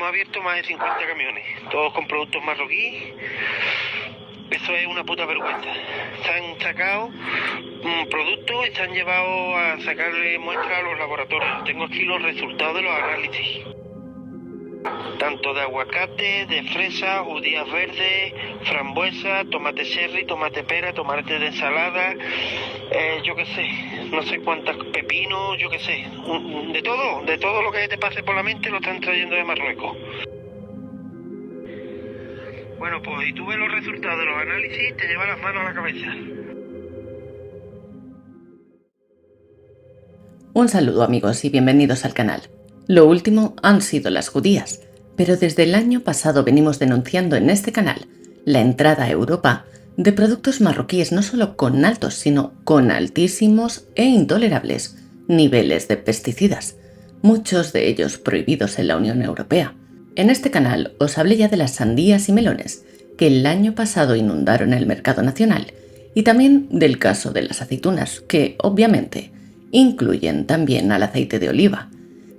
llevamos abiertos más de 50 camiones, todos con productos marroquíes. Eso es una puta vergüenza. Se han sacado productos y se han llevado a sacarle muestras a los laboratorios. Tengo aquí los resultados de los análisis. Tanto de aguacate, de fresa, judías verdes, frambuesa, tomate cherry, tomate pera, tomate de ensalada, yo qué sé, no sé cuántas pepinos, yo qué sé. De todo lo que te pase por la mente lo están trayendo de Marruecos. Bueno, pues y tú ves los resultados de los análisis, te lleva las manos a la cabeza. Un saludo amigos y bienvenidos al canal. Lo último han sido las judías, pero desde el año pasado venimos denunciando en este canal la entrada a Europa de productos marroquíes no solo con altos, sino con altísimos e intolerables niveles de pesticidas, muchos de ellos prohibidos en la Unión Europea. En este canal os hablé ya de las sandías y melones que el año pasado inundaron el mercado nacional y también del caso de las aceitunas que, obviamente, incluyen también al aceite de oliva.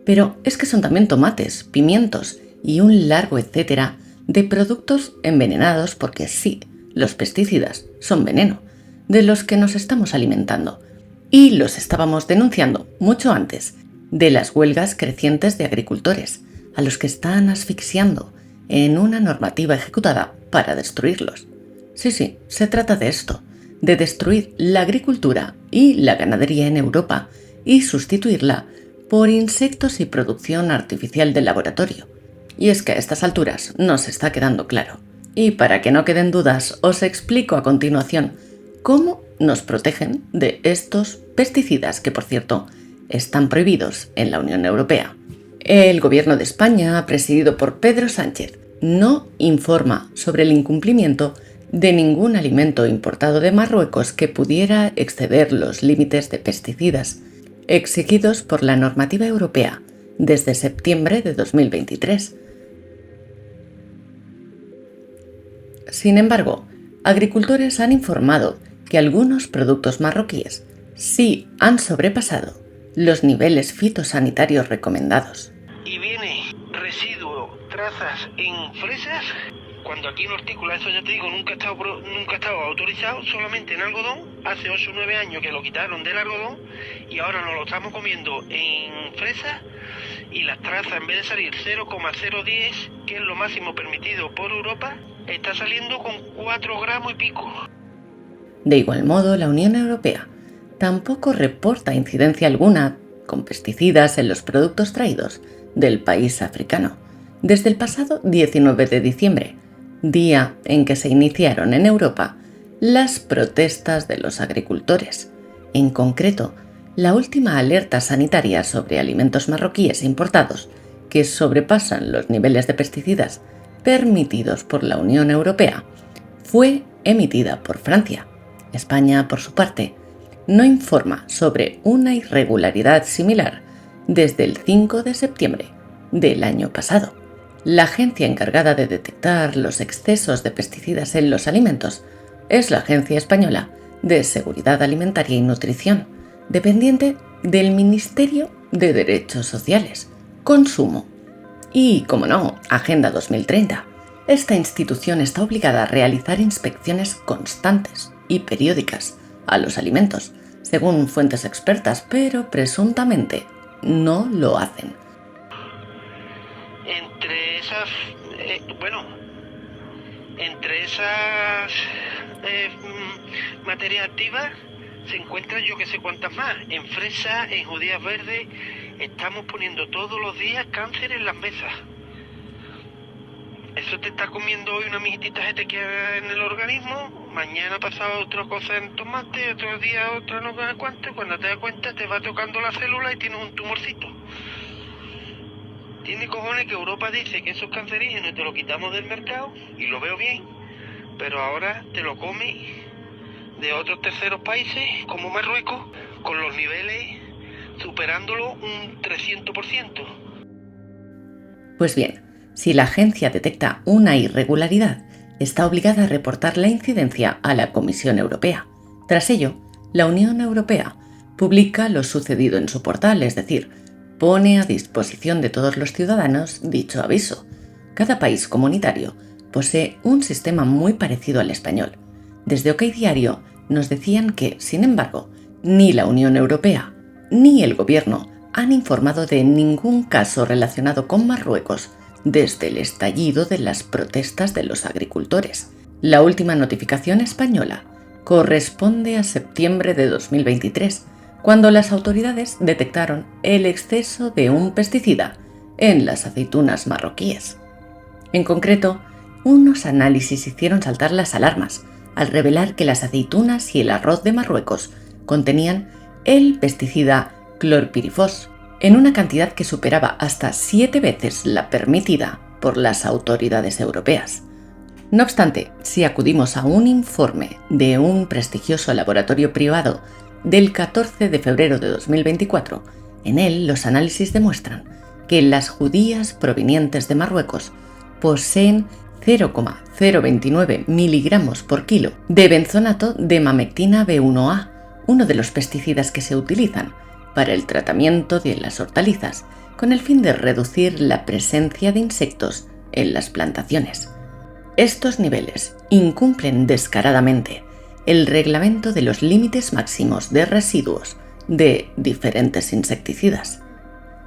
Pero es que son también tomates, pimientos y un largo etcétera de productos envenenados porque sí, los pesticidas son veneno, de los que nos estamos alimentando. Y los estábamos denunciando mucho antes de las huelgas crecientes de agricultores, a los que están asfixiando en una normativa ejecutada para destruirlos. Sí, se trata de esto, de destruir la agricultura y la ganadería en Europa y sustituirla por insectos y producción artificial de laboratorio. Y es que a estas alturas nos está quedando claro. Y para que no queden dudas, os explico a continuación cómo nos protegen de estos pesticidas que, por cierto, están prohibidos en la Unión Europea. El gobierno de España, presidido por Pedro Sánchez, no informa sobre el incumplimiento de ningún alimento importado de Marruecos que pudiera exceder los límites de pesticidas exigidos por la normativa europea desde septiembre de 2023. Sin embargo, agricultores han informado que algunos productos marroquíes sí han sobrepasado los niveles fitosanitarios recomendados. Y viene residuo, trazas en fresas, cuando aquí en hortícola, eso ya te digo, nunca ha estado autorizado, solamente en algodón. Hace 8 o 9 años que lo quitaron del algodón y ahora nos lo estamos comiendo en fresas, y las trazas, en vez de salir 0,010, que es lo máximo permitido por Europa, está saliendo con 4 gramos y pico. De igual modo, la Unión Europea tampoco reporta incidencia alguna con pesticidas en los productos traídos del país africano desde el pasado 19 de diciembre, día en que se iniciaron en Europa las protestas de los agricultores. En concreto, la última alerta sanitaria sobre alimentos marroquíes importados que sobrepasan los niveles de pesticidas permitidos por la Unión Europea fue emitida por Francia. España, por su parte, no informa sobre una irregularidad similar desde el 5 de septiembre del año pasado. La agencia encargada de detectar los excesos de pesticidas en los alimentos es la Agencia Española de Seguridad Alimentaria y Nutrición, dependiente del Ministerio de Derechos Sociales, Consumo y, como no, Agenda 2030. Esta institución está obligada a realizar inspecciones constantes y periódicas a los alimentos, según fuentes expertas, pero presuntamente no lo hacen. Entre esas materias activas se encuentran yo que sé cuántas más. En fresa, en judías verdes, estamos poniendo todos los días cáncer en las mesas. Eso te está comiendo hoy una mijitita que te queda en el organismo, mañana pasado otra cosa en tomate, otro día otra no sé cuánto, y cuando te das cuenta te va tocando la célula y tienes un tumorcito. Tiene cojones que Europa dice que eso es cancerígeno y te lo quitamos del mercado, y lo veo bien, pero ahora te lo come de otros terceros países, como Marruecos, con los niveles superándolo un 300%. Pues bien, si la agencia detecta una irregularidad, está obligada a reportar la incidencia a la Comisión Europea. Tras ello, la Unión Europea publica lo sucedido en su portal, es decir, pone a disposición de todos los ciudadanos dicho aviso, Cada país comunitario posee un sistema muy parecido al español. Desde OK Diario nos decían que, sin embargo, ni la Unión Europea ni el Gobierno han informado de ningún caso relacionado con Marruecos desde el estallido de las protestas de los agricultores. La última notificación española corresponde a septiembre de 2023, cuando las autoridades detectaron el exceso de un pesticida en las aceitunas marroquíes. En concreto, unos análisis hicieron saltar las alarmas al revelar que las aceitunas y el arroz de Marruecos contenían el pesticida clorpirifos en una cantidad que superaba hasta 7 veces la permitida por las autoridades europeas. No obstante, si acudimos a un informe de un prestigioso laboratorio privado del 14 de febrero de 2024, en él los análisis demuestran que las judías provenientes de Marruecos poseen 0,029 miligramos por kilo de benzonato de mamectina B1A, uno de los pesticidas que se utilizan para el tratamiento de las hortalizas, con el fin de reducir la presencia de insectos en las plantaciones. Estos niveles incumplen descaradamente el reglamento de los límites máximos de residuos de diferentes insecticidas.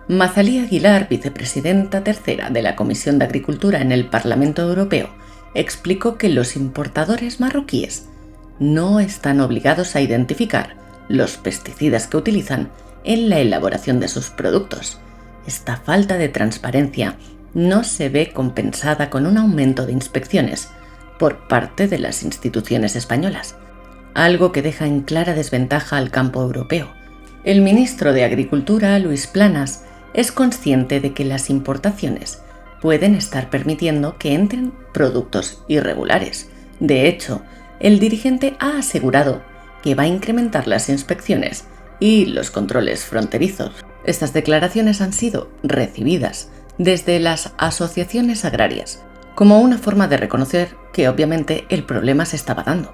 Mazalí Aguilar, vicepresidenta tercera de la Comisión de Agricultura en el Parlamento Europeo, explicó que los importadores marroquíes no están obligados a identificar los pesticidas que utilizan en la elaboración de sus productos. Esta falta de transparencia no se ve compensada con un aumento de inspecciones por parte de las instituciones españolas, algo que deja en clara desventaja al campo europeo. El ministro de Agricultura, Luis Planas, es consciente de que las importaciones pueden estar permitiendo que entren productos irregulares. De hecho, el dirigente ha asegurado que va a incrementar las inspecciones y los controles fronterizos. Estas declaraciones han sido recibidas desde las asociaciones agrarias como una forma de reconocer que obviamente el problema se estaba dando.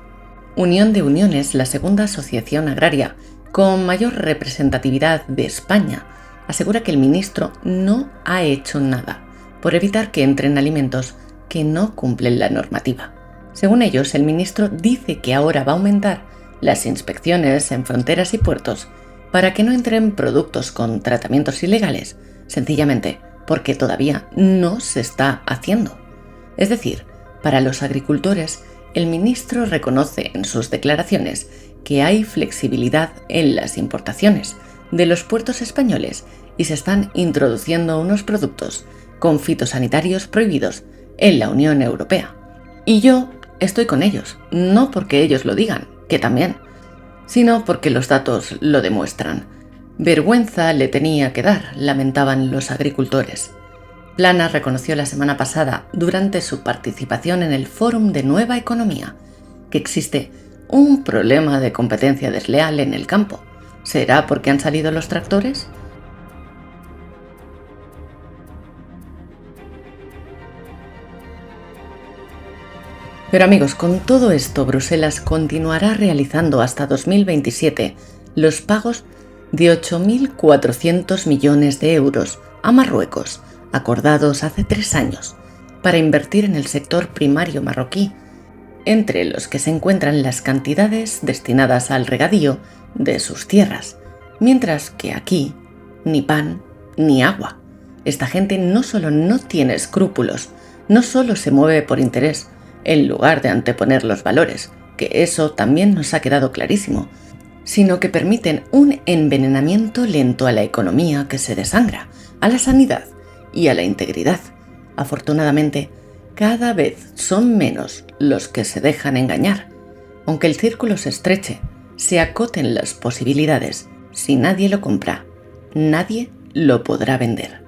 Unión de Uniones, la segunda asociación agraria con mayor representatividad de España, asegura que el ministro no ha hecho nada por evitar que entren alimentos que no cumplen la normativa. Según ellos, el ministro dice que ahora va a aumentar las inspecciones en fronteras y puertos para que no entren productos con tratamientos ilegales, sencillamente porque todavía no se está haciendo. Es decir, para los agricultores, el ministro reconoce en sus declaraciones que hay flexibilidad en las importaciones de los puertos españoles y se están introduciendo unos productos con fitosanitarios prohibidos en la Unión Europea. Y yo estoy con ellos, no porque ellos lo digan, que también, sino porque los datos lo demuestran. Vergüenza le tenía que dar, lamentaban los agricultores. Planas reconoció la semana pasada, durante su participación en el Fórum de Nueva Economía, que existe un problema de competencia desleal en el campo. ¿Será porque han salido los tractores? Pero amigos, con todo esto, Bruselas continuará realizando hasta 2027 los pagos de 8.400 millones de euros a Marruecos, acordados hace 3 años, para invertir en el sector primario marroquí, entre los que se encuentran las cantidades destinadas al regadío de sus tierras, mientras que aquí ni pan ni agua. Esta gente no solo no tiene escrúpulos, no solo se mueve por interés, en lugar de anteponer los valores, que eso también nos ha quedado clarísimo, sino que permiten un envenenamiento lento a la economía que se desangra, a la sanidad y a la integridad. Afortunadamente, cada vez son menos los que se dejan engañar. Aunque el círculo se estreche, se acoten las posibilidades, si nadie lo compra, nadie lo podrá vender.